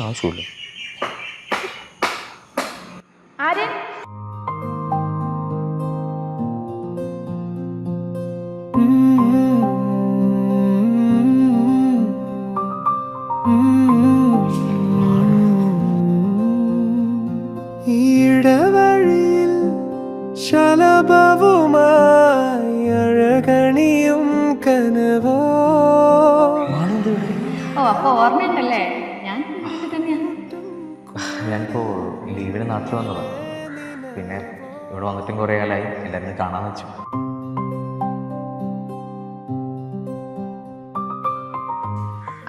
ആവശ്യമില്ല. ആര്യൻ ഈടവഴിയിൽ ശലഭവുമായി അഴകണിയും കനവോ. ഓ അപ്പൊ ഓർമ്മയുണ്ടല്ലേ? ഞാൻ വീട്ടിൽ തന്നെയാണ്. ഞാനിപ്പോൾ ലീവിന് നാട്ടിൽ വന്നതാണ്. പിന്നെ ഇവിടെ വന്നിട്ടും കുറേ കാലമായി, എല്ലാവരും കാണാമെന്ന് വെച്ചു.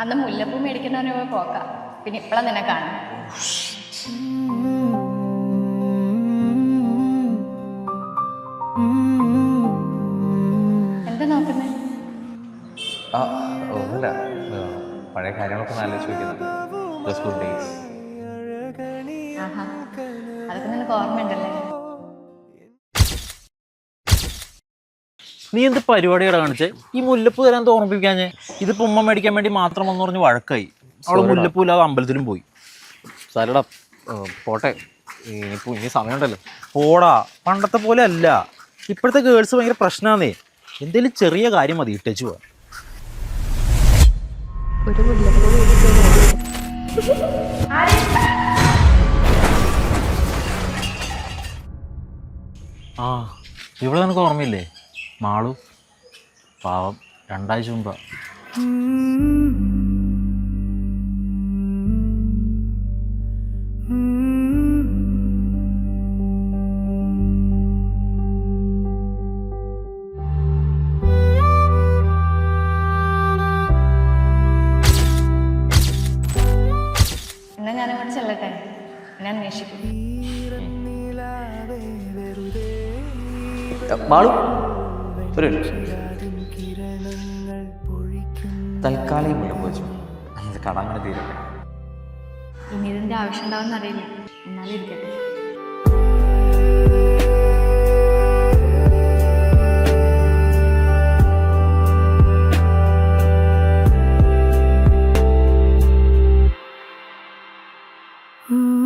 അന്ന് മുല്ലപ്പൂ മേടിക്കുന്നവരെ പോയി പോക്കാം. പിന്നെ ഇപ്പളാ നിന്നെ കാണാം. എന്താ നോക്കുന്നേ? ഒന്നുമില്ല, പഴയ കാര്യങ്ങളൊക്കെ നല്ല ചോദിക്കുന്നത്. School days. ആഹാ, അതൊക്കെ നിനക്ക് ഓർമ്മയുണ്ടല്ലേ? നീ എന്ത് പരിപാടിയാണ് കാണിച്ചേ? ഈ മുല്ലപ്പൂ തരാൻ തോന്നിപ്പിക്കാഞ്ഞേ? ഇതിപ്പോൾ ഉമ്മ മേടിക്കാൻ വേണ്ടി മാത്രം വന്ന് പറഞ്ഞ് വഴക്കായി. അവള് മുല്ലപ്പൂ ഇല്ലാതെ അമ്പലത്തിലും പോയി. സാരടാ, പോട്ടെ. ഇനിയിപ്പോൾ ഇനി സമയമുണ്ടല്ലോ. പോടാ, പണ്ടത്തെ പോലെ അല്ല. ഇപ്പോഴത്തെ ഗേൾസ് ഭയങ്കര പ്രശ്നമാന്നേ. എന്തെങ്കിലും ചെറിയ കാര്യം മതി ഇട്ടേച്ചു പോവാ. ഒരു മുല്ലപ്പൂ ആ, ഇവിടെ നിനക്ക് ഓർമ്മയില്ലേ? മാളു പാവം 2 ആഴ്ച മുമ്പാ. എന്നാ ഞാനങ്ങോട്ട് ചെല്ലട്ടെ, ഞാൻ അന്വേഷിക്കും. മാളു ഒരു തൽക്കാലം മുല്ലപ്പൂ വെച്ചു. അത് കട അങ്ങനെ തീരട്ടെ. ഇനി ഇതിന്റെ ആവശ്യം ഉണ്ടാവുമെന്ന് അറിയില്ല, എന്നാലും ഇരിക്കട്ടെ. Mm-hmm.